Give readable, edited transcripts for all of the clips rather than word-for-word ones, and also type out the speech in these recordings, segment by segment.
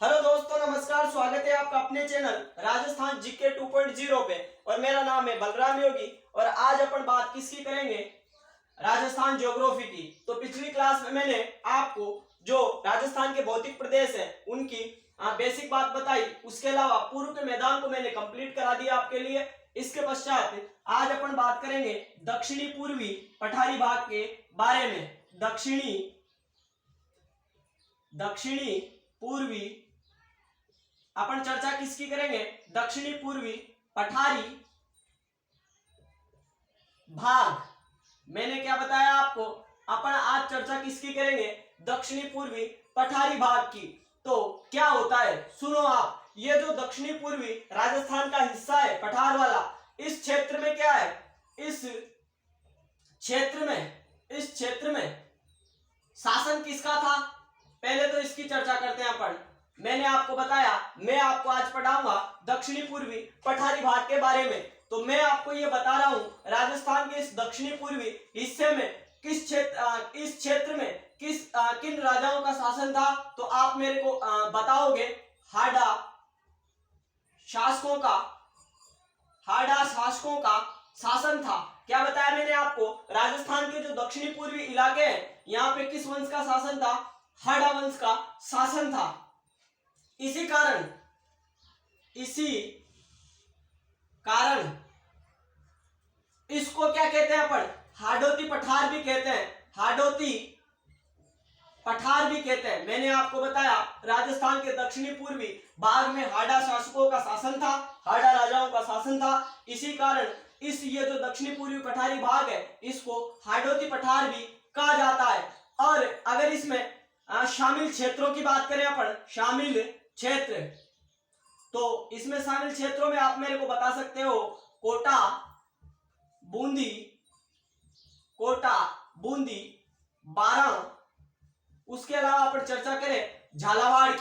Hello दोस्तों, नमस्कार। स्वागत है आपका अपने चैनल राजस्थान जीके 2.0 पे। और मेरा नाम है बलराम योगी। और आज अपन बात किसकी करेंगे? राजस्थान ज्योग्राफी की। तो पिछली क्लास में मैंने आपको जो राजस्थान के भौतिक प्रदेश हैं उनकी बेसिक बात बताई। उसके अलावा पूर्व के मैदान को मैंने कंप्लीट करा दिया आपके लिए। इसके पश्चात आज अपन बात करेंगे दक्षिणी पूर्वी पठारी भाग के बारे में। दक्षिणी पूर्वी अपन चर्चा किसकी करेंगे? दक्षिणी पूर्वी पठारी भाग। मैंने क्या बताया आपको? अपन आज चर्चा किसकी करेंगे? दक्षिणी पूर्वी पठारी भाग की। तो क्या होता है सुनो आप। ये जो दक्षिणी पूर्वी राजस्थान का हिस्सा है पठार वाला, इस क्षेत्र में क्या है? इस क्षेत्र में शासन किसका था? पहले तो इसकी चर्चा करते हैं अपन। मैंने आपको बताया, मैं आपको आज पढ़ाऊंगा दक्षिणी पूर्वी पठारी भाग के बारे में। तो मैं आपको ये बता रहा हूं राजस्थान के इस दक्षिणी पूर्वी हिस्से में इस क्षेत्र में किन राजाओं का शासन था। तो आप मेरे को बताओगे हाड़ा शासकों का शासन था। क्या बताया मैंने आपको? राजस्थान के जो दक्षिणी पूर्वी इलाके हैं यहाँ पे किस वंश का शासन था? हाड़ा वंश का शासन था। इसी कारण इसको क्या कहते हैं अपन? हाड़ौती पठार भी कहते हैं। हाड़ौती पठार भी कहते हैं। मैंने आपको बताया राजस्थान के दक्षिणी पूर्वी भाग में हाड़ा शासकों का शासन था, हाड़ा राजाओं का शासन था। इसी कारण ये जो दक्षिणी पूर्वी पठारी भाग है इसको हाड़ौती पठार भी कहा जाता है। और अगर इसमें शामिल क्षेत्रों की बात करें अपन, शामिल क्षेत्र, तो इसमें शामिल क्षेत्रों में आप मेरे को बता सकते हो कोटा, बूंदी, बारां। उसके अलावा अपन चर्चा करें झालावाड़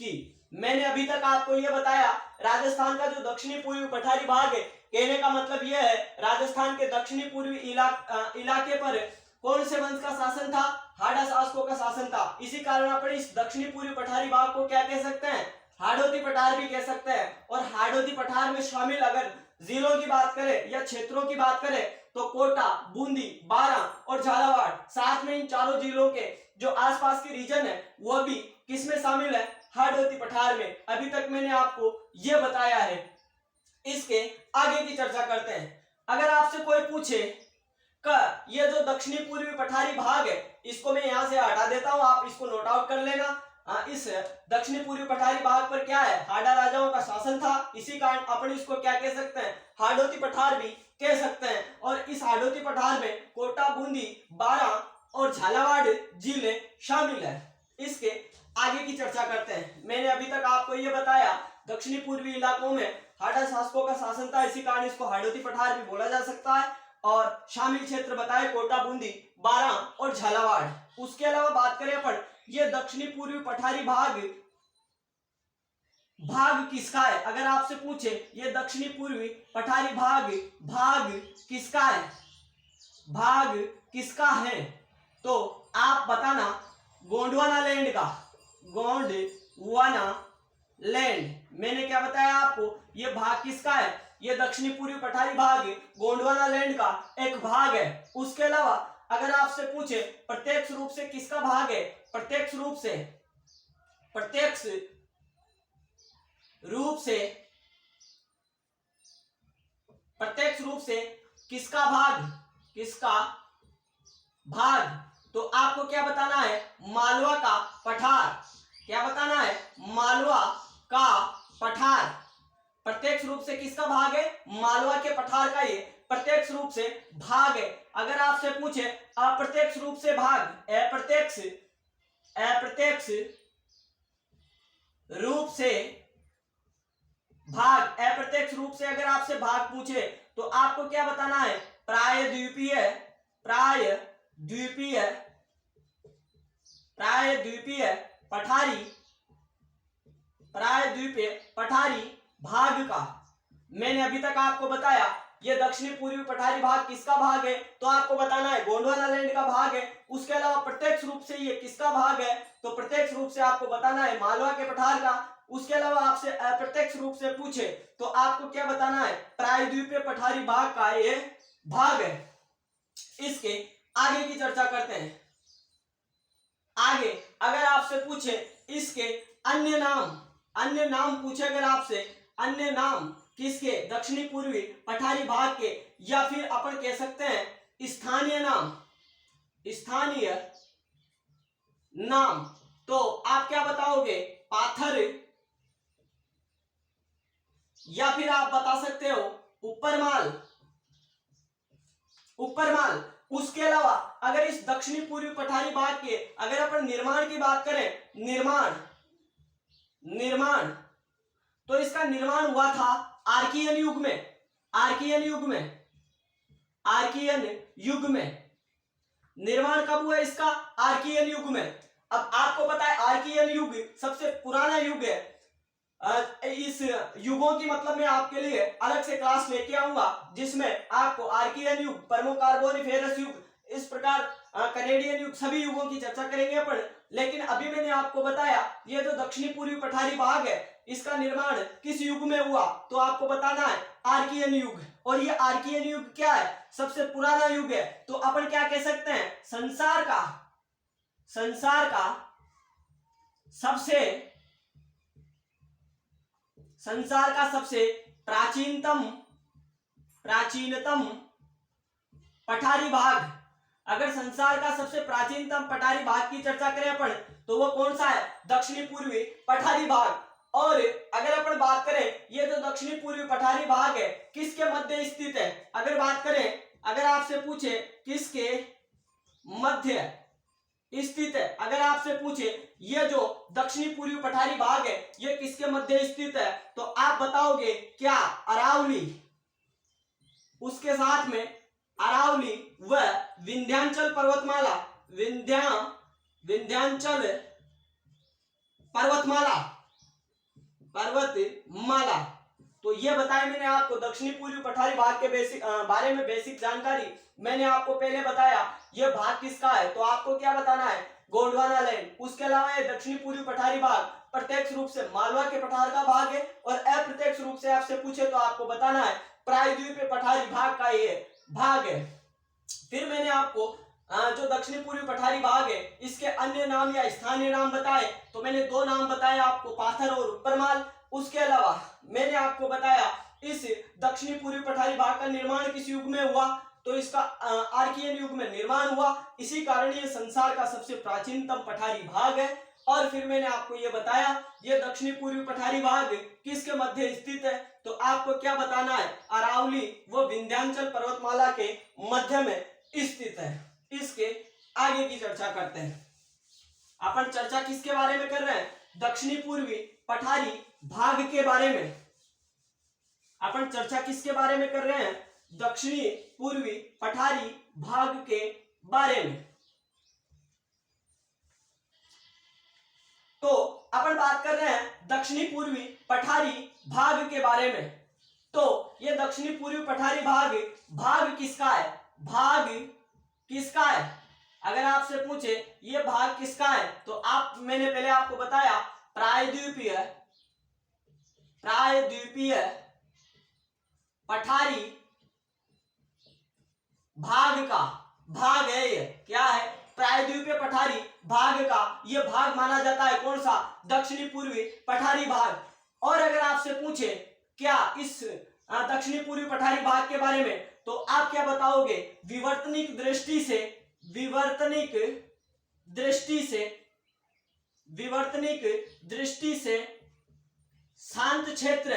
की। मैंने अभी तक आपको यह बताया राजस्थान का जो दक्षिणी पूर्वी पठारी भाग है, कहने का मतलब यह है राजस्थान के दक्षिणी पूर्वी इलाके पर कौन से वंश का शासन था? हाड़ा शासकों का शासन था। इसी कारण अपन इस दक्षिणी पूर्वी पठारी भाग को क्या कह सकते हैं? हाड़ौती पठार भी कह सकते हैं। और हाड़ौती पठार में शामिल अगर जिलों की बात करें या क्षेत्रों की बात करें तो कोटा, बूंदी, बारां और झालावाड़, साथ में इन चारों जिलों के जो आसपास के रीजन है वह भी किसमें शामिल है? हाड़ौती पठार में। अभी तक मैंने आपको यह बताया है। इसके आगे की चर्चा करते हैं। अगर आपसे कोई पूछे ये जो दक्षिणी पूर्वी पठारी भाग है, इसको मैं यहां से हटा देता हूं, आप इसको नोट आउट कर लेना। इस दक्षिणी पूर्वी पठारी भाग पर क्या है? हाड़ा राजाओं का शासन था। इसी कारण अपन इसको क्या कह सकते हैं? हाड़ौती पठार भी कह सकते हैं। और इस हाड़ौती पठार में कोटा, बूंदी, बारां और झालावाड़ जिले शामिल है। इसके आगे की चर्चा करते हैं। मैंने अभी तक आपको यह बताया दक्षिणी पूर्वी इलाकों में हाड़ा शासकों का शासन था, इसी कारण इसको हाड़ौती पठार भी बोला जा सकता है। और शामिल क्षेत्र बताए कोटा, बूंदी, बारां और झालावाड़। उसके अलावा बात करें अपन ये दक्षिणी पूर्वी पठारी भाग किसका है? अगर आपसे पूछे ये दक्षिणी पूर्वी पठारी भाग किसका है? भाग किसका है? तो आप बताना गोंडवाना लैंड का। गोंडवाना लैंड। मैंने क्या बताया आपको? ये भाग किसका है? ये दक्षिणी पूर्वी पठारी भाग गोंडवाना लैंड का एक भाग है। उसके अलावा अगर आपसे पूछे प्रत्यक्ष रूप से किसका भाग है? प्रत्यक्ष रूप से किसका भाग? तो आपको क्या बताना है? मालवा का पठार। क्या बताना है? मालवा का पठार। प्रत्यक्ष रूप से किसका भाग है? मालवा के पठार का ये प्रत्यक्ष रूप से भाग है। अगर आपसे पूछे अप्रत्यक्ष रूप से भाग, अप्रत्यक्ष रूप से अगर आपसे भाग पूछे तो आपको क्या बताना है? प्रायद्वीपीय पठारी भाग का। मैंने अभी तक आपको बताया ये दक्षिणी पूर्वी पठारी भाग किसका भाग है, तो आपको बताना है गोंडवाना लैंड का भाग है। उसके अलावा प्रत्यक्ष रूप से ये किसका भाग है, तो प्रत्यक्ष रूप से आपको बताना है मालवा के पठार का। उसके अलावा आपसे अप्रत्यक्ष रूप से पूछे तो आपको क्या बताना है, प्रायद्वीपीय पठारी भाग का ये भाग है। इसके आगे की चर्चा करते हैं। आगे अगर आपसे पूछे इसके अन्य नाम पूछे अगर आपसे, अन्य नाम किसके, दक्षिणी पूर्वी पठारी भाग के, या फिर अपन कह सकते हैं स्थानीय नाम, तो आप क्या बताओगे, पाथर, या फिर आप बता सकते हो ऊपरमाल। उसके अलावा अगर इस दक्षिणी पूर्वी पठारी भाग के अगर अपन निर्माण की बात करें, निर्माण तो इसका निर्माण हुआ था आर्कियन युग में। निर्माण कब हुआ इसका, आर्कियन युग में। अब आपको पता है आर्कियन युग सबसे पुराना युग है। इस युगों की मतलब मैं आपके लिए अलग से क्लास लेके आऊंगा जिसमें आपको आर्कियन युग, पर्मो कार्बोनिफेरस युग, इस प्रकार कनेडियन युग, सभी युगों की चर्चा करेंगे अपन। लेकिन अभी मैंने आपको बताया ये जो दक्षिणी पूर्वी पठारी भाग है इसका निर्माण किस युग में हुआ, तो आपको बताना है आर्कियन युग। और ये आर्कियन युग क्या है, सबसे पुराना युग है। तो अपन क्या कह सकते हैं, संसार का सबसे प्राचीनतम पठारी भाग, अगर संसार का सबसे प्राचीनतम पठारी भाग की चर्चा करें अपन तो वो कौन सा है, दक्षिणी पूर्वी पठारी भाग। और अगर अपन बात करें ये जो दक्षिणी पूर्वी पठारी भाग है किसके मध्य स्थित है, अगर आपसे पूछे किसके मध्य स्थित है, अगर आपसे पूछे ये जो दक्षिणी पूर्वी पठारी भाग है ये किसके मध्य स्थित है, तो आप बताओगे क्या, अरावली, उसके साथ में अरावली व विंध्याचल पर्वतमाला, विंध्याचल पर्वतमाला। तो ये बताया मैंने आपको दक्षिणी पूर्वी पठारी भाग के बारे में बेसिक जानकारी मैंने आपको पहले बताया। ये भाग किसका है, तो आपको क्या बताना है, गोंडवाना लैंड। उसके अलावा ये दक्षिणी पूर्वी पठारी भाग प्रत्यक्ष रूप से मालवा के पठार का भाग है, और अप्रत्यक्ष रूप से आपसे पूछे तो आपको बताना है प्रायद्वीपीय पठारी भाग का ये भाग है। फिर मैंने आपको जो दक्षिणी पूर्वी पठारी भाग है इसके अन्य नाम या स्थानीय नाम बताए, तो मैंने दो नाम बताए आपको, पाथर और ऊपरमाल। उसके अलावा मैंने आपको बताया इस दक्षिणी पूर्वी पठारी भाग का निर्माण किस युग में हुआ, तो इसका आर्कियन युग में निर्माण हुआ, इसी कारण ये संसार का सबसे प्राचीनतम पठारी भाग है। और फिर मैंने आपको ये बताया ये दक्षिणी पूर्वी पठारी भाग किसके मध्य स्थित है, तो आपको क्या बताना है, अरावली व विंध्याचल पर्वतमाला के मध्य में स्थित है। इसके आगे की चर्चा करते हैं। अपन चर्चा किसके बारे में कर रहे हैं, दक्षिणी पूर्वी पठारी भाग के बारे में। अपन चर्चा किसके बारे में कर रहे हैं, दक्षिणी पूर्वी पठारी भाग के बारे में। तो अपन बात कर रहे हैं दक्षिणी पूर्वी पठारी भाग के बारे में। तो ये दक्षिणी पूर्वी पठारी भाग किसका है, अगर आपसे पूछे ये भाग किसका है, तो मैंने पहले आपको बताया प्रायद्वीपीय पठारी भाग का भाग है। ये क्या है, प्रायद्वीपीय पठारी भाग का ये भाग माना जाता है, कौन सा, दक्षिणी पूर्वी पठारी भाग। और अगर आपसे पूछे क्या इस दक्षिणी पूर्वी पठारी भाग के बारे में, तो आप क्या बताओगे, विवर्तनिक दृष्टि से शांत क्षेत्र,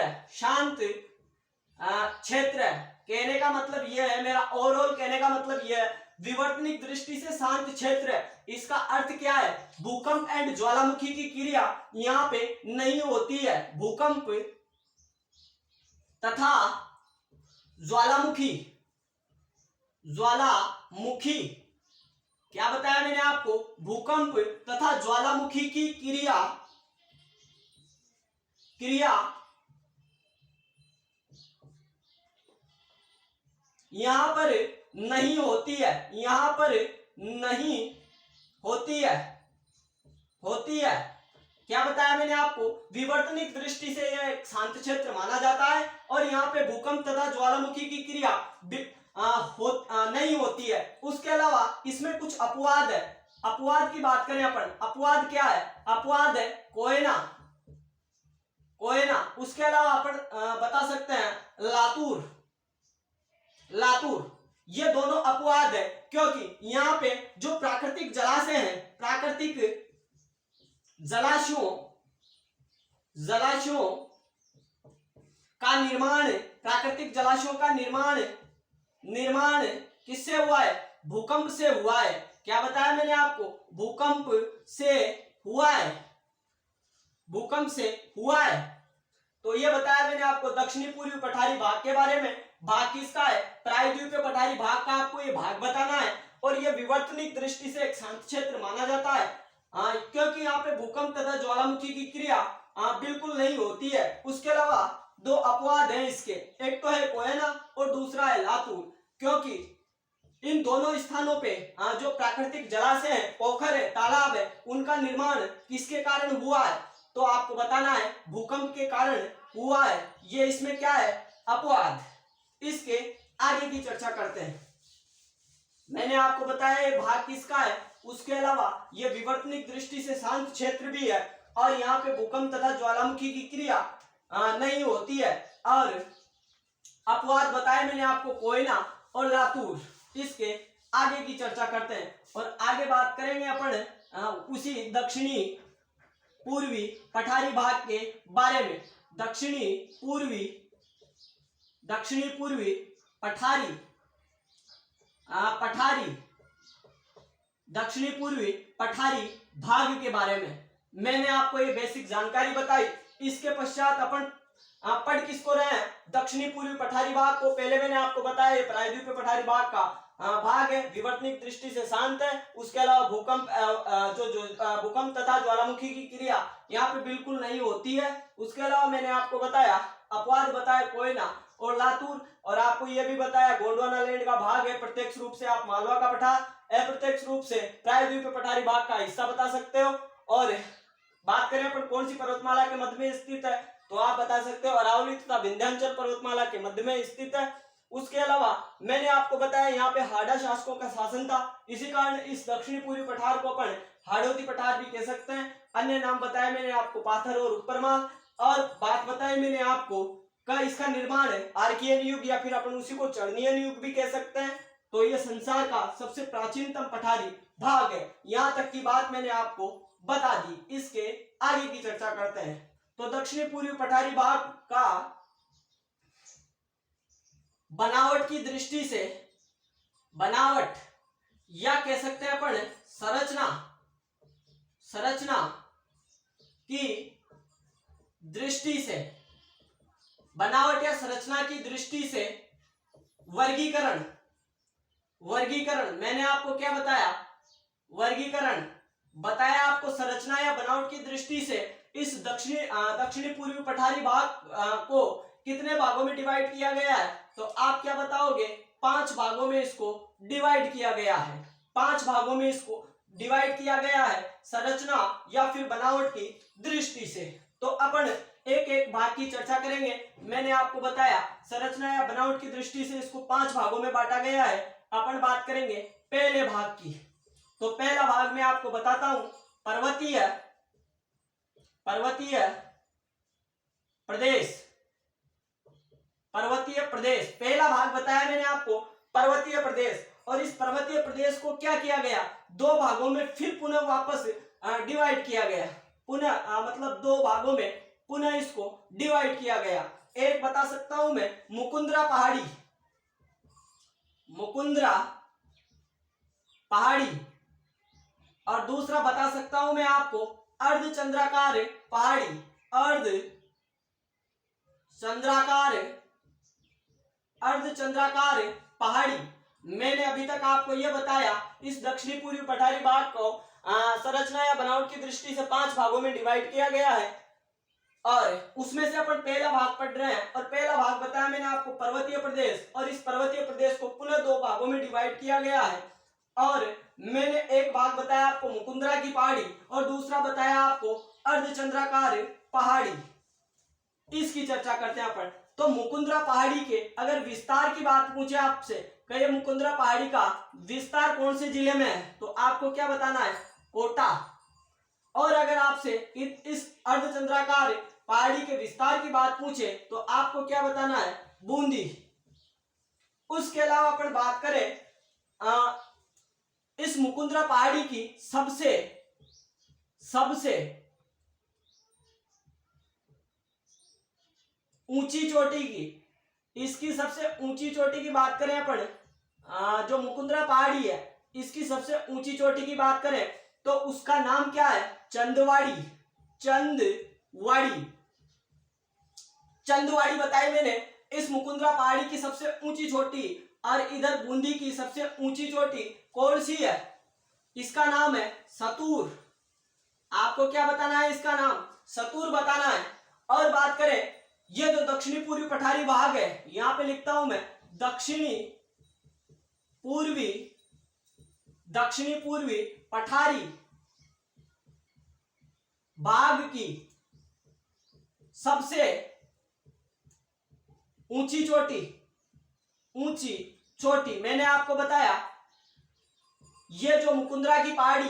कहने का मतलब यह है, मेरा ओवरऑल कहने का मतलब यह है, विवर्तनिक दृष्टि से शांत क्षेत्र। इसका अर्थ क्या है, भूकंप एंड ज्वालामुखी की क्रिया यहाँ पे नहीं होती है। भूकंप तथा ज्वालामुखी क्या बताया मैंने आपको, भूकंप तथा ज्वालामुखी की क्रिया यहाँ पर नहीं होती है, यहाँ पर नहीं होती है, होती है। क्या बताया मैंने आपको, विवर्तनिक दृष्टि से यह एक शांत क्षेत्र माना जाता है और यहाँ पे भूकंप तथा ज्वालामुखी की क्रिया नहीं होती है। उसके अलावा इसमें कुछ अपवाद है। अपवाद की बात करें अपन, अपवाद क्या है, अपवाद है कोयना, कोयना। उसके अलावा अपन बता सकते हैं लातूर, लातूर। ये दोनों अपवाद है क्योंकि यहाँ पे जो प्राकृतिक जलाशय हैं, प्राकृतिक जलाशयों का निर्माण, प्राकृतिक जलाशयों का निर्माण किससे हुआ है, भूकंप से हुआ है। क्या बताया मैंने आपको, भूकंप से हुआ है, भूकंप से हुआ है। तो ये बताया मैंने आपको दक्षिणी पूर्वी पठारी भाग के बारे में। भाग किसका है, प्रायद्वीपीय पठारी भाग का आपको ये भाग बताना है और ये विवर्तनिक दृष्टि से एक शांत क्षेत्र माना जाता है क्योंकि यहाँ पे भूकंप तथा ज्वालामुखी की क्रिया बिल्कुल नहीं होती है। उसके अलावा दो अपवाद हैं इसके, एक तो है कोयना और दूसरा है लातूर, क्योंकि इन दोनों स्थानों पे जो प्राकृतिक जलाशय है, पोखर है, तालाब है, उनका निर्माण किसके कारण हुआ है, तो आपको बताना है भूकंप के कारण हुआ है। ये इसमें क्या है, अपवाद। इसके आगे की चर्चा करते हैं। मैंने आपको बताया ये भाग किसका है, उसके अलावा ये विवर्तनिक दृष्टि से शांत क्षेत्र भी है और यहाँ पे भूकंप तथा ज्वालामुखी की क्रिया नहीं होती है। और अपवाद बताए मैंने आपको कोयना और लातूर। इसके आगे की चर्चा करते हैं और आगे बात करेंगे अपन उसी दक्षिणी पूर्वी पठारी भाग के बारे में। दक्षिणी पूर्वी पठारी दक्षिणी पूर्वी पठारी भाग के बारे में मैंने आपको ये बेसिक जानकारी बताई। इसके पश्चात अपन पढ़ किसको रहे हैं, दक्षिणी पूर्वी पठारी भाग को। पहले मैंने आपको बताया प्रायद्वीपीय पठारी भाग का भाग है, विवर्तनिक दृष्टि से शांत है। उसके अलावा भूकंप भूकंप तथा ज्वालामुखी की क्रिया यहाँ पे बिल्कुल नहीं होती है। उसके अलावा मैंने आपको बताया अपवाद बताया कोयना और लातूर, और आपको यह भी बताया गोंडवाना लैंड का भाग है, प्रत्यक्ष रूप से आप मालवा का पठार, अप्रत्यक्ष रूप से प्रायद्वीपीय पठारी भाग का हिस्सा बता सकते हो। और बात करें अपन कौन सी पर्वतमाला के मध्य में स्थित है, तो आप बता सकते हो अरावली तथा विंध्याचल पर्वतमाला के मध्य में स्थित है। उसके अलावा मैंने आपको बताया यहाँ पे हाड़ा शासकों का शासन था, इसी कारण इस दक्षिणी पूर्वी पठार को अपन हाड़ौती पठार भी कह सकते हैं। अन्य नाम बताए मैंने आपको पाथर और ऊपरमाल, और बात बताई मैंने आपको का इसका निर्माण है आर्कियन युग या फिर अपन उसी को चरणीयन युग भी कह सकते हैं। तो ये संसार का सबसे प्राचीनतम पठारी भाग है। यहाँ तक की बात मैंने आपको बता दी। इसके आगे की चर्चा करते हैं। तो दक्षिणी पूर्वी पठारी भाग का बनावट की दृष्टि से, बनावट या कह सकते हैं अपन संरचना की दृष्टि से, बनावट या संरचना की दृष्टि से वर्गीकरण मैंने आपको क्या बताया, वर्गीकरण बताया आपको। संरचना या बनावट की दृष्टि से इस दक्षिणी पूर्वी पठारी भाग को कितने भागों में डिवाइड किया गया है, तो आप क्या बताओगे, 5 भागों में इसको डिवाइड किया गया है। 5 भागों में इसको डिवाइड किया गया है संरचना या फिर बनावट की दृष्टि से। तो अपन एक एक भाग की चर्चा करेंगे। मैंने आपको बताया संरचना या बनावट की दृष्टि से इसको 5 भागों में बांटा गया है। अपन बात करेंगे पहले भाग की। तो पहला भाग मैं आपको बताता हूं, पर्वतीय प्रदेश। पहला भाग बताया मैंने आपको पर्वतीय प्रदेश, और इस पर्वतीय प्रदेश को क्या किया गया, 2 भागों में फिर पुनः वापस डिवाइड किया गया। पुनः मतलब 2 भागों में पुनः इसको डिवाइड किया गया। एक बता सकता हूं मैं मुकुंदरा पहाड़ी, और दूसरा बता सकता हूं मैं आपको अर्धचंद्राकार पहाड़ी। मैंने अभी तक आपको यह बताया इस दक्षिणी पूर्वी पठारी भाग को संरचना या बनावट की दृष्टि से 5 भागों में डिवाइड किया गया है। और उसमें से अपन पहला भाग पढ़ रहे हैं। और पहला भाग बताया मैंने आपको पर्वतीय प्रदेश, और इस पर्वतीय प्रदेश को पुनः दो भागों में डिवाइड किया गया है। और मैंने एक भाग बताया आपको मुकुंदरा की पहाड़ी, और दूसरा बताया आपको अर्धचंद्राकार पहाड़ी। इसकी चर्चा करते हैं अपन। तो मुकुंदरा पहाड़ी के अगर विस्तार की बात पूछे आपसे, कहिए मुकुंदरा पहाड़ी का विस्तार कौन से जिले में है, तो आपको क्या बताना है, कोटा। और अगर आपसे इस अर्धचंद्राकार पहाड़ी के विस्तार की बात पूछे तो आपको क्या बताना है, बूंदी। उसके अलावा अपन बात करें इस मुकुंदरा पहाड़ी की सबसे ऊंची चोटी की, इसकी सबसे ऊंची चोटी की बात करें अपन, जो मुकुंदरा पहाड़ी है इसकी सबसे ऊंची चोटी की बात करें तो उसका नाम क्या है, चंदवाड़ी। चंदवाड़ी बताई मैंने इस मुकुंदरा पहाड़ी की सबसे ऊंची चोटी। और इधर बूंदी की सबसे ऊंची चोटी कौन सी है, इसका नाम है सतूर। आपको क्या बताना है, इसका नाम सतूर बताना है। और बात करें ये जो दक्षिणी पूर्वी पठारी भाग है, यहां पे लिखता हूं मैं दक्षिणी पूर्वी पठारी भाग की सबसे ऊंची चोटी मैंने आपको बताया ये जो मुकुंदरा की पहाड़ी,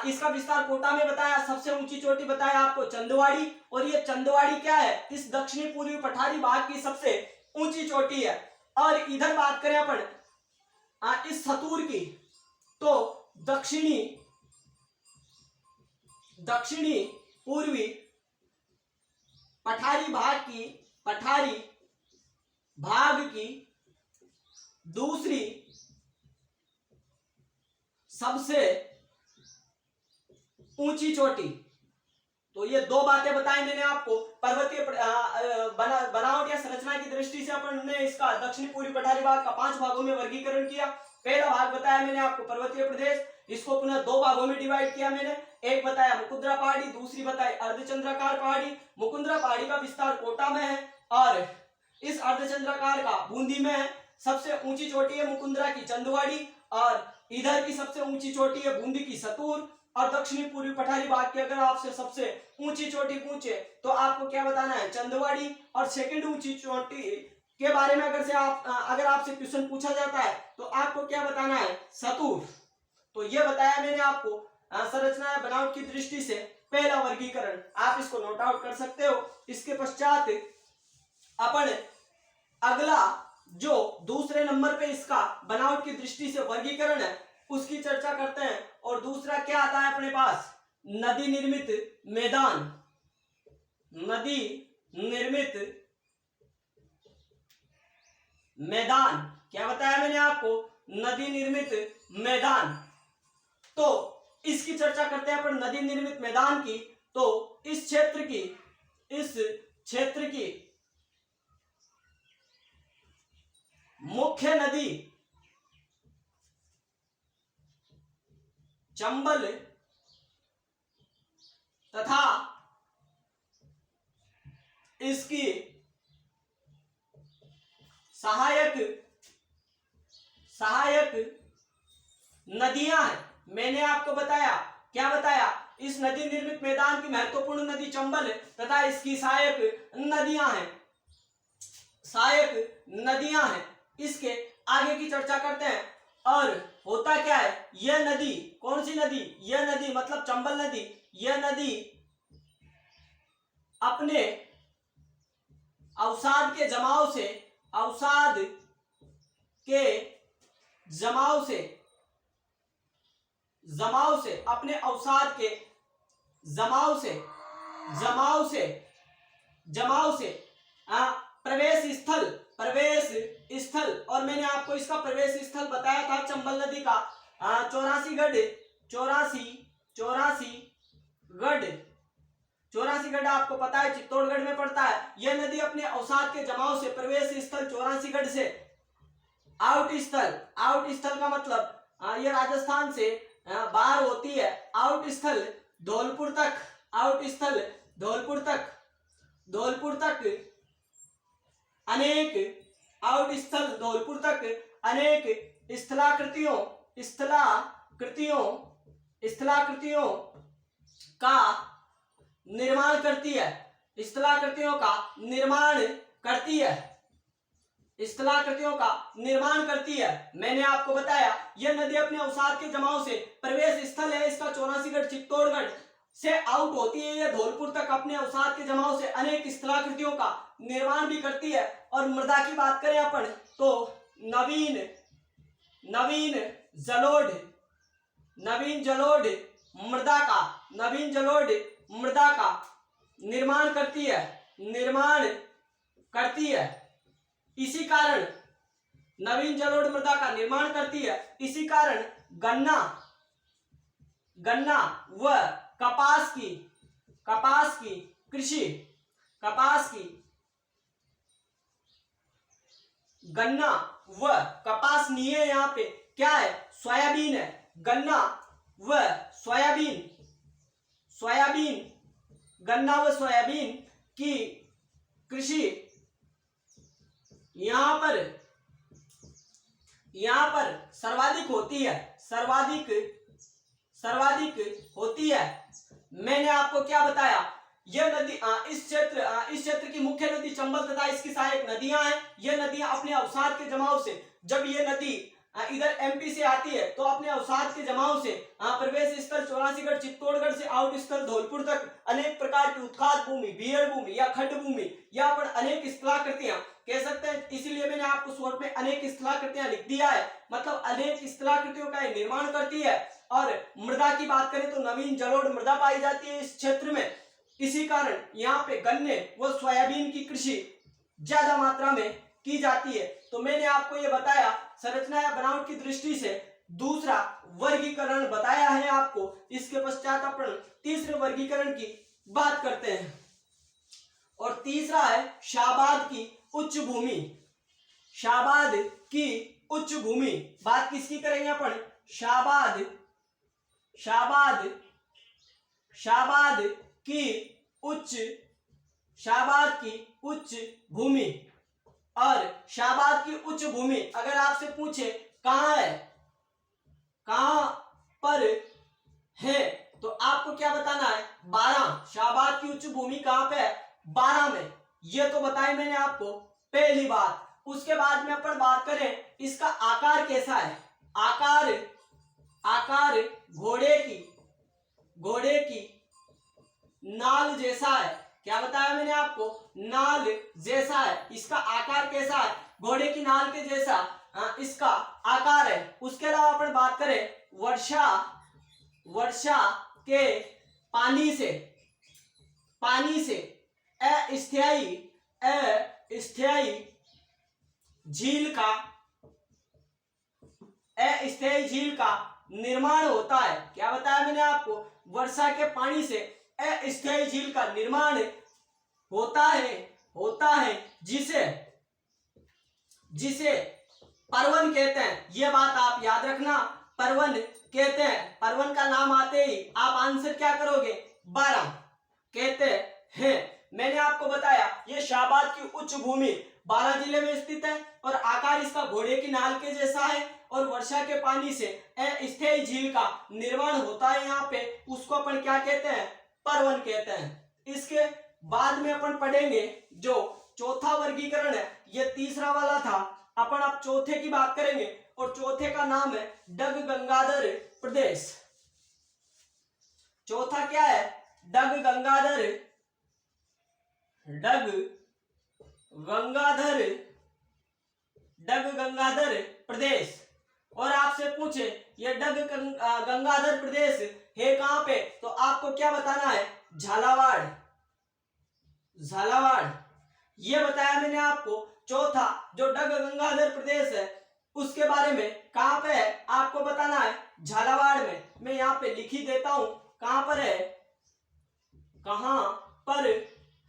इसका विस्तार कोटा में बताया, सबसे ऊंची चोटी बताया आपको चंदवाड़ी। और ये चंदवाड़ी क्या है, इस दक्षिणी पूर्वी पठारी भाग की सबसे ऊंची चोटी है। और इधर बात करें अपन इस सतूर की, तो दक्षिणी पूर्वी पठारी भाग की दूसरी सबसे ऊंची चोटी। तो ये दो बातें बताई मैंने आपको। पर्वतीय बनावट या संरचना की दृष्टि से अपन ने इसका दक्षिणी पूर्वी पठारी भाग का 5 भागों में वर्गीकरण किया। पहला भाग बताया मैंने आपको पर्वतीय प्रदेश, इसको पुनः 2 भागों में डिवाइड किया मैंने। एक बताया मुकुंदरा पहाड़ी, दूसरी बताई अर्धचंद्राकार पहाड़ी। मुकुंदरा पहाड़ी का विस्तार कोटा में है और इस अर्धचंद्राकार का बूंदी में है। सबसे ऊंची चोटी है मुकुंदरा की चंदवाड़ी, और इधर की सबसे ऊंची चोटी है बूंदी की सतूर। और दक्षिणी पूर्वी पठारी भाग की अगर आपसे सबसे ऊंची चोटी पूछे तो आपको क्या बताना है, चंदवाड़ी। और सेकंड ऊंची चोटी के बारे में अगर आपसे क्वेश्चन पूछा जाता है तो आपको क्या बताना है, सतूर। तो ये बताया मैंने आपको संरचना बनावट की दृष्टि से पहला वर्गीकरण, आप इसको नोट आउट कर सकते हो। इसके पश्चात अपन अगला जो दूसरे नंबर पे इसका बनावट की दृष्टि से वर्गीकरण है उसकी चर्चा करते हैं। और दूसरा क्या आता है अपने पास, नदी निर्मित मैदान। क्या बताया मैंने आपको, नदी निर्मित मैदान। तो इसकी चर्चा करते हैं अपन नदी निर्मित मैदान की। तो इस क्षेत्र की मुख्य नदी चंबल तथा इसकी सहायक नदियां हैं। मैंने आपको बताया, क्या बताया, इस नदी निर्मित मैदान की महत्वपूर्ण नदी चंबल तथा इसकी सहायक नदियां हैं। इसके आगे की चर्चा करते हैं। और होता क्या है, यह नदी, कौन सी नदी, यह नदी मतलब चंबल नदी, यह नदी अपने अवसाद के जमाव से अपने अवसाद के जमाव से प्रवेश स्थल, और मैंने आपको इसका प्रवेश स्थल बताया था चंबल नदी का 84गढ़ आपको पता है चित्तौड़गढ़ में पड़ता है। यह नदी अपने अवसाद के जमाव से प्रवेश स्थल 84गढ़ से आउट स्थल का मतलब यह राजस्थान से बाहर होती है। आउट स्थल धौलपुर तक धौलपुर तक अनेक आउट स्थल धौलपुर तक अनेक स्थलाकृतियों का निर्माण करती है। स्थलाकृतियों का निर्माण करती है। मैंने आपको बताया यह नदी अपने अवसाद के जमाव से प्रवेश स्थल है इसका 84गढ़ चित्तौड़गढ़ से आउट होती है। यह धौलपुर तक अपने अवसाद के जमाव से अनेक स्थलाकृतियों का निर्माण भी करती है। और मृदा की बात करें अपन तो नवीन जलोढ़ मृदा का निर्माण करती है। इसी कारण नवीन जलोढ़ मृदा का निर्माण करती है। इसी कारण गन्ना व कपास की कृषि गन्ना व कपास नहीं है, यहाँ पे क्या है, सोयाबीन है। गन्ना व सोयाबीन की कृषि यहाँ पर सर्वाधिक होती है। मैंने आपको क्या बताया, यह नदी इस क्षेत्र की मुख्य नदी चंबल तथा इसकी सहायक नदियां हैं। यह नदियां अपने अवसाद के जमाव से, जब ये नदी इधर एमपी से आती है तो अपने अवसाद के जमाव से प्रवेश स्थल 84गढ़ चित्तौड़गढ़ से आउट स्थल धौलपुर तक अनेक प्रकार की उत्खात भूमि, बीहड़ भूमि या खड्ड भूमि, यहाँ पर अनेक स्थलाकृतियां कह सकते हैं। इसीलिए मैंने आपको शॉर्ट में अनेक स्थलाकृतियां लिख दिया है, मतलब अनेक स्थलाकृतियों का निर्माण करती है। और मृदा की बात करें तो नवीन जलोढ़ मृदा पाई जाती है इस क्षेत्र में। इसी कारण यहाँ पे गन्ने व सोयाबीन की कृषि ज्यादा मात्रा में की जाती है। तो मैंने आपको ये बताया संरचना या बनावट की दृष्टि से दूसरा वर्गीकरण बताया है आपको। इसके पश्चात अपन तीसरे वर्गीकरण की बात करते हैं और तीसरा है शाबाद की उच्च भूमि। बात किसकी करेंगे अपन, शाबाद की उच्च भूमि। और शाबाद की उच्च भूमि अगर आपसे पूछे कहाँ पर है तो आपको क्या बताना है, 12। शाबाद की उच्च भूमि कहाँ पे है, 12 में। ये तो बताई मैंने आपको पहली बात। उसके बाद में अपन बात करें इसका आकार कैसा है। आकार घोड़े की नाल जैसा है। क्या बताया मैंने आपको, नाल जैसा है। इसका आकार कैसा है, घोड़े की नाल के जैसा इसका आकार है। उसके अलावा अपन बात करें वर्षा के पानी से अस्थायी झील का निर्माण होता है। क्या बताया मैंने आपको, वर्षा के पानी से अस्थायी झील का निर्माण होता है जिसे पर्वन कहते हैं। यह बात आप याद रखना, पर्वन कहते हैं। पर्वन का नाम आते ही आप आंसर क्या करोगे, 12 कहते हैं। मैंने आपको बताया यह शाबाद की उच्च भूमि 12 जिले में स्थित है और आकार इसका घोड़े की नाल के जैसा है और वर्षा के पानी से अस्थायी झील का निर्माण होता है। यहाँ पे उसको अपन क्या कहते हैं, पर्वन कहते हैं। इसके बाद में अपन पढ़ेंगे जो चौथा वर्गीकरण है, ये तीसरा वाला था। अपन अब चौथे की बात करेंगे और चौथे का नाम है डग गंगाधर प्रदेश। चौथा क्या है, डग गंगाधर प्रदेश। और आपसे पूछे ये डग गंगाधर प्रदेश है कहां पे, तो आपको क्या बताना है, झालावाड़। ये बताया मैंने आपको। चौथा जो डग गंगाधर प्रदेश है उसके बारे में कहां पे है आपको बताना है, झालावाड़ में। मैं यहाँ पे लिख ही देता हूं कहां पर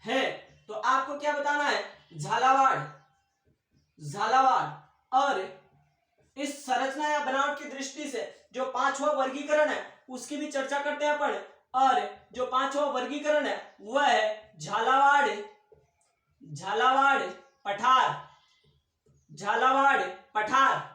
है, तो आपको क्या बताना है, झालावाड़। और इस संरचना या बनावट की दृष्टि से जो पांचवा वर्गीकरण है उसकी भी चर्चा करते हैं अपन। और जो पांचवा वर्गीकरण है वह है झालावाड़ झालावाड़ पठार, झालावाड़ पठार।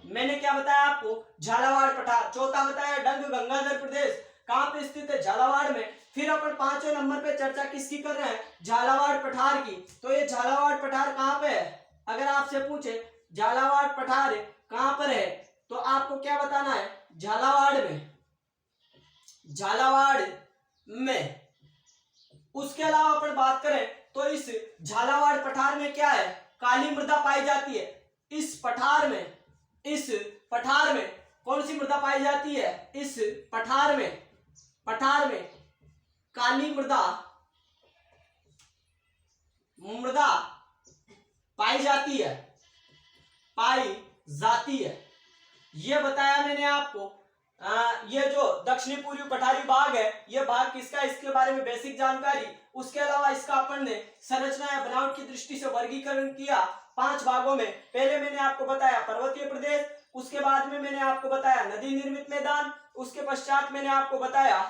मैंने क्या बताया आपको, झालावाड़ पठार। चौथा बताया डंग गंगाधर प्रदेश, कहां पे स्थित है, झालावाड़ में। फिर अपन 5वें नंबर पे चर्चा किसकी कर रहे हैं, झालावाड़ पठार की। तो ये झालावाड़ पठार कहां पे है, अगर आपसे पूछे झालावाड़ पठार कहां पर है, तो आपको क्या बताना है, झालावाड़ में, झालावाड़ में। उसके अलावा अपन बात करें तो इस झालावाड़ पठार में क्या है, काली मृदा पाई जाती है। इस पठार में, इस पठार में कौन सी मृदा पाई जाती है, इस पठार में, पठार में काली मृदा, मृदा पाई जाती है, पाई जाती है। यह बताया मैंने आपको। ये जो दक्षिणी पूर्वी पठारी भाग है, यह भाग किसका, इसके बारे में बेसिक जानकारी। उसके अलावा इसका अपन ने संरचना या बनावट की दृष्टि से वर्गीकरण किया 5 भागों में। पहले मैंने आपको बताया पर्वतीय प्रदेश, उसके बाद में मैंने आपको बताया नदी निर्मित मैदान, उसके पश्चात मैंने आपको बताया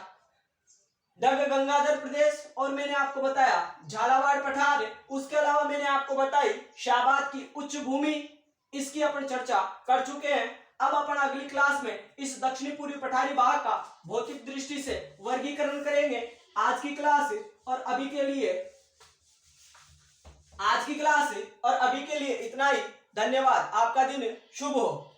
डंग गंगाधर प्रदेश, और मैंने आपको बताया झालावाड़ पठार। उसके अलावा मैंने आपको बताई शाहबाद की उच्च भूमि, इसकी अपन चर्चा कर चुके हैं। अब अपन अगली क्लास में इस दक्षिणी पूर्वी पठारी भाग का भौतिक दृष्टि से वर्गीकरण करेंगे। आज की क्लास और अभी के लिए, आज की क्लास और अभी के लिए इतना ही। धन्यवाद, आपका दिन शुभ हो।